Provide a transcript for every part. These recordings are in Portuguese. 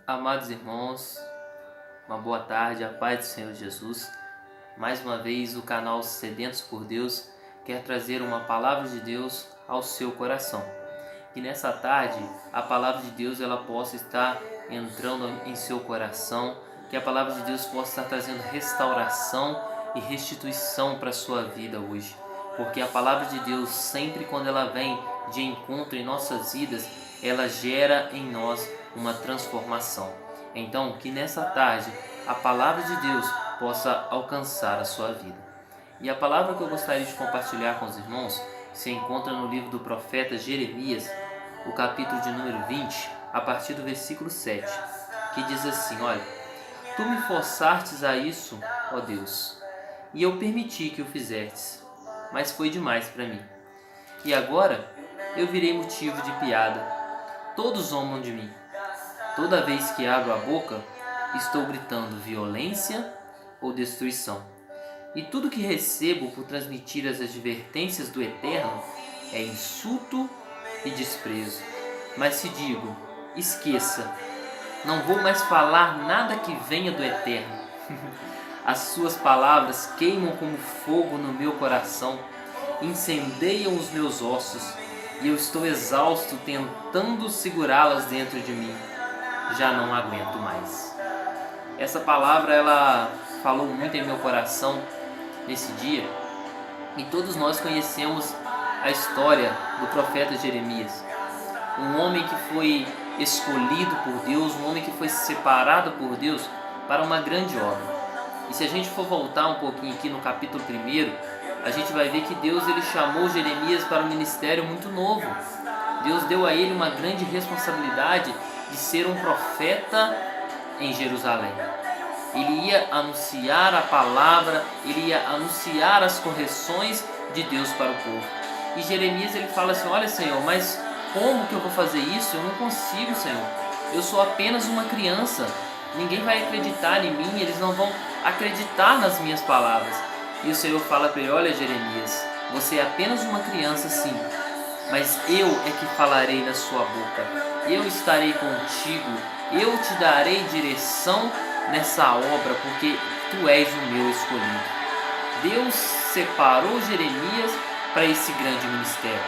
Amados irmãos, uma boa tarde, a paz do Senhor Jesus. Mais uma vez o canal Sedentos por Deus quer trazer uma palavra de Deus ao seu coração. Que nessa tarde a palavra de Deus ela possa estar entrando em seu coração, que a palavra de Deus possa estar trazendo restauração e restituição para a sua vida hoje. Porque a palavra de Deus, sempre quando ela vem de encontro em nossas vidas, ela gera em nós uma transformação. Então, que nessa tarde a palavra de Deus possa alcançar a sua vida. E a palavra que eu gostaria de compartilhar com os irmãos se encontra no livro do profeta Jeremias, o capítulo de número 20, a partir do versículo 7, que diz assim: olha, tu me forçastes a isso, ó Deus, e eu permiti que o fizestes, mas foi demais para mim. E agora eu virei motivo de piada. Todos zombam de mim. Toda vez que abro a boca, estou gritando violência ou destruição. E tudo que recebo por transmitir as advertências do Eterno é insulto e desprezo. Mas se digo, esqueça, não vou mais falar nada que venha do Eterno. As suas palavras queimam como fogo no meu coração, incendeiam os meus ossos, e eu estou exausto tentando segurá-las dentro de mim. Já não aguento mais. Essa palavra ela falou muito em meu coração nesse dia, e todos nós conhecemos a história do profeta Jeremias, um homem que foi escolhido por Deus, um homem que foi separado por Deus para uma grande obra. E se a gente for voltar um pouquinho aqui no capítulo 1, a gente vai ver que Deus ele chamou Jeremias para um ministério muito novo. Deus deu a ele uma grande responsabilidade de ser um profeta em Jerusalém. Ele ia anunciar a palavra, ele ia anunciar as correções de Deus para o povo. E Jeremias ele fala assim: olha, Senhor, mas como que eu vou fazer isso? Eu não consigo, Senhor. Eu sou apenas uma criança. Ninguém vai acreditar em mim, eles não vão acreditar nas minhas palavras. E o Senhor fala para ele: olha, Jeremias, você é apenas uma criança, sim, mas eu é que falarei na sua boca. Eu estarei contigo, eu te darei direção nessa obra, porque tu és o meu escolhido. Deus separou Jeremias para esse grande ministério.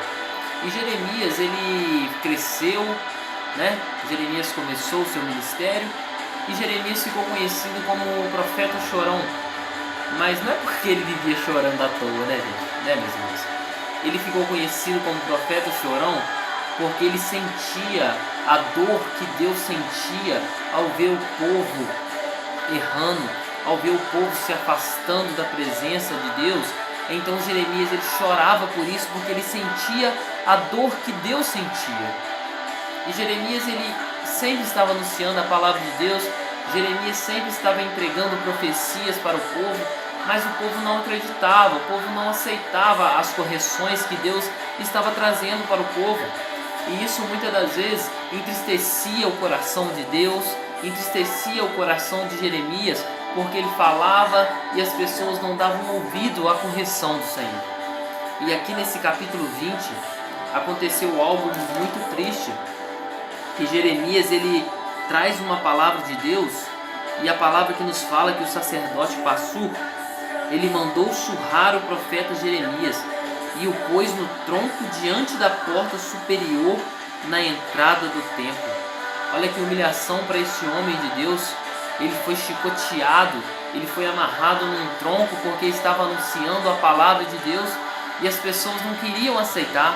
E Jeremias, ele cresceu, né? Jeremias começou o seu ministério e Jeremias ficou conhecido como o profeta chorão. Mas não é porque ele vivia chorando à toa, né, gente? Né, meus irmãos? Ele ficou conhecido como profeta chorão porque ele sentia a dor que Deus sentia ao ver o povo errando, ao ver o povo se afastando da presença de Deus. Então Jeremias ele chorava por isso, porque ele sentia a dor que Deus sentia. E Jeremias ele sempre estava anunciando a palavra de Deus. Jeremias sempre estava entregando profecias para o povo, mas o povo não acreditava, o povo não aceitava as correções que Deus estava trazendo para o povo. E isso muitas das vezes entristecia o coração de Deus, entristecia o coração de Jeremias, porque ele falava e as pessoas não davam ouvido à correção do Senhor. E aqui nesse capítulo 20 aconteceu algo muito triste, que Jeremias ele traz uma palavra de Deus, e a palavra que nos fala que o sacerdote Passur ele mandou surrar o profeta Jeremias e o pôs no tronco diante da porta superior na entrada do templo. Olha que humilhação para esse homem de Deus. Ele foi chicoteado, ele foi amarrado num tronco porque estava anunciando a palavra de Deus, e as pessoas não queriam aceitar,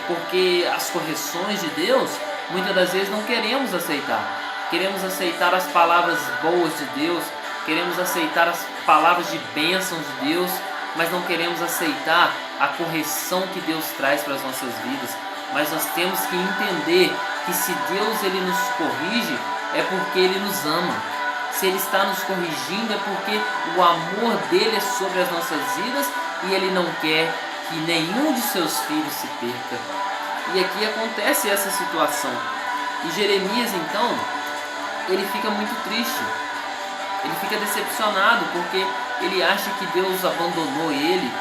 porque as correções de Deus muitas das vezes não queremos aceitar. Queremos aceitar as palavras boas de Deus, queremos aceitar as palavras de bênção de Deus, mas não queremos aceitar a correção que Deus traz para as nossas vidas. Mas nós temos que entender que se Deus ele nos corrige, é porque Ele nos ama. Se Ele está nos corrigindo, é porque o amor dEle é sobre as nossas vidas e Ele não quer que nenhum de seus filhos se perca. E aqui acontece essa situação. E Jeremias, então, ele fica muito triste. Ele fica decepcionado porque ele acha que Deus abandonou ele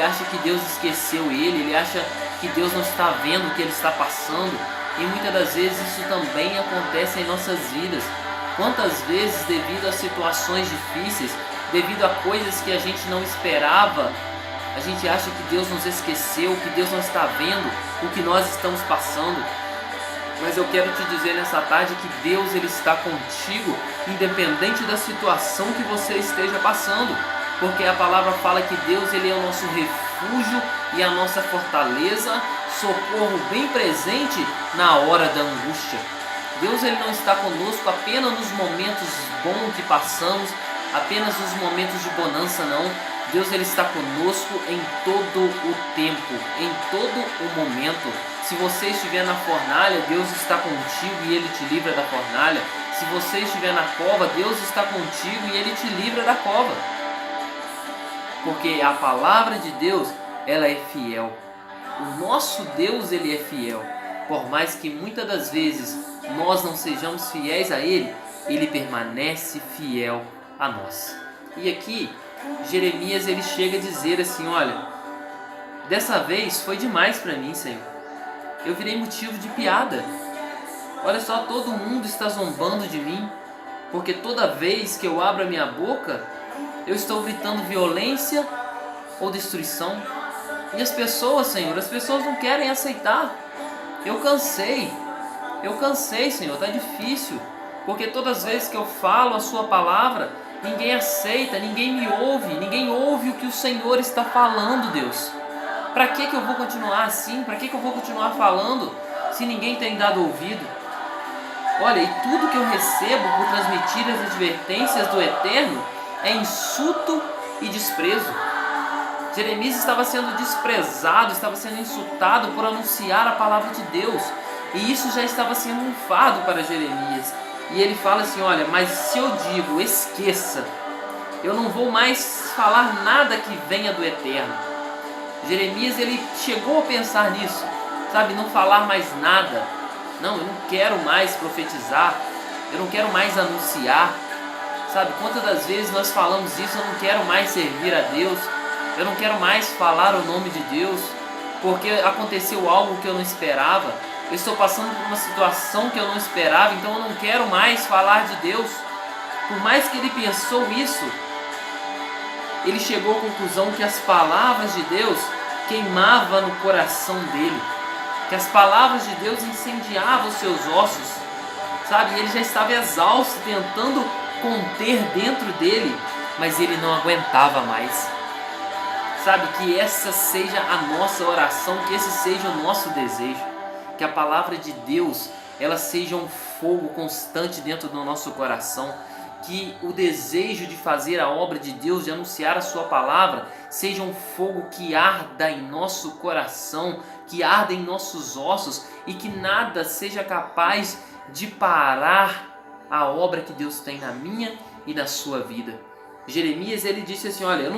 acha que Deus esqueceu ele acha que Deus não está vendo o que ele está passando. E muitas das vezes isso também acontece em nossas vidas. Quantas vezes, devido a situações difíceis, devido a coisas que a gente não esperava, a gente acha que Deus nos esqueceu, que Deus não está vendo o que nós estamos passando. Mas eu quero te dizer nessa tarde que Deus, Ele está contigo, independente da situação que você esteja passando. Porque a palavra fala que Deus, Ele é o nosso refúgio e a nossa fortaleza, socorro bem presente na hora da angústia. Deus, Ele não está conosco apenas nos momentos bons que passamos, apenas nos momentos de bonança, não. Deus, Ele está conosco em todo o tempo, em todo o momento. Se você estiver na fornalha, Deus está contigo e Ele te livra da fornalha. Se você estiver na cova, Deus está contigo e Ele te livra da cova. Porque a palavra de Deus, ela é fiel. O nosso Deus, Ele é fiel. Por mais que muitas das vezes nós não sejamos fiéis a Ele, Ele permanece fiel a nós. E aqui, Jeremias, ele chega a dizer assim: olha, dessa vez foi demais para mim, Senhor. Eu virei motivo de piada. Olha só, todo mundo está zombando de mim, porque toda vez que eu abro a minha boca, eu estou gritando violência ou destruição. E as pessoas, Senhor, as pessoas não querem aceitar. Eu cansei, Senhor, está difícil. Porque todas as vezes que eu falo a sua palavra, ninguém aceita, ninguém ouve o que o Senhor está falando, Deus. Para que eu vou continuar assim? Para que eu vou continuar falando se ninguém tem dado ouvido? Olha, e tudo que eu recebo por transmitir as advertências do Eterno é insulto e desprezo. Jeremias estava sendo desprezado, estava sendo insultado por anunciar a palavra de Deus. E isso já estava sendo um fardo para Jeremias. E ele fala assim: olha, mas se eu digo esqueça, eu não vou mais falar nada que venha do Eterno. Jeremias, ele chegou a pensar nisso, sabe, não falar mais nada. Não, eu não quero mais profetizar, eu não quero mais anunciar. Sabe, quantas das vezes nós falamos isso: eu não quero mais servir a Deus, eu não quero mais falar o nome de Deus, porque aconteceu algo que eu não esperava. Eu estou passando por uma situação que eu não esperava, então eu não quero mais falar de Deus. Por mais que ele pensou isso, ele chegou à conclusão que as palavras de Deus queimavam no coração dele, que as palavras de Deus incendiavam os seus ossos, sabe? Ele já estava exausto, tentando conter dentro dele, mas ele não aguentava mais. Sabe, que essa seja a nossa oração, que esse seja o nosso desejo. Que a palavra de Deus, ela seja um fogo constante dentro do nosso coração. Que o desejo de fazer a obra de Deus, de anunciar a sua palavra, seja um fogo que arda em nosso coração, que arda em nossos ossos, e que nada seja capaz de parar a obra que Deus tem na minha e na sua vida. Jeremias, ele disse assim: olha,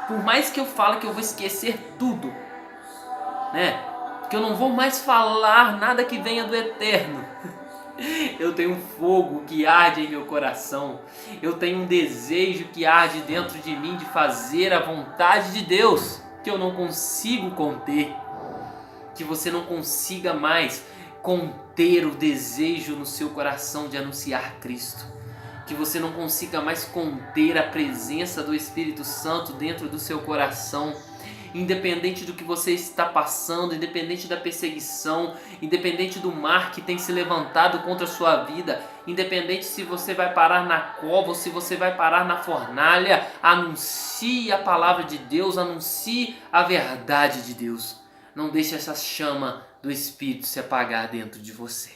por mais que eu fale que eu vou esquecer tudo, né? Que eu não vou mais falar nada que venha do Eterno, eu tenho um fogo que arde em meu coração. Eu tenho um desejo que arde dentro de mim de fazer a vontade de Deus, que eu não consigo conter. Que você não consiga mais conter o desejo no seu coração de anunciar Cristo. Que você não consiga mais conter a presença do Espírito Santo dentro do seu coração. Independente do que você está passando, independente da perseguição, independente do mar que tem se levantado contra a sua vida, independente se você vai parar na cova ou se você vai parar na fornalha, anuncie a palavra de Deus, anuncie a verdade de Deus. Não deixe essa chama do Espírito se apagar dentro de você.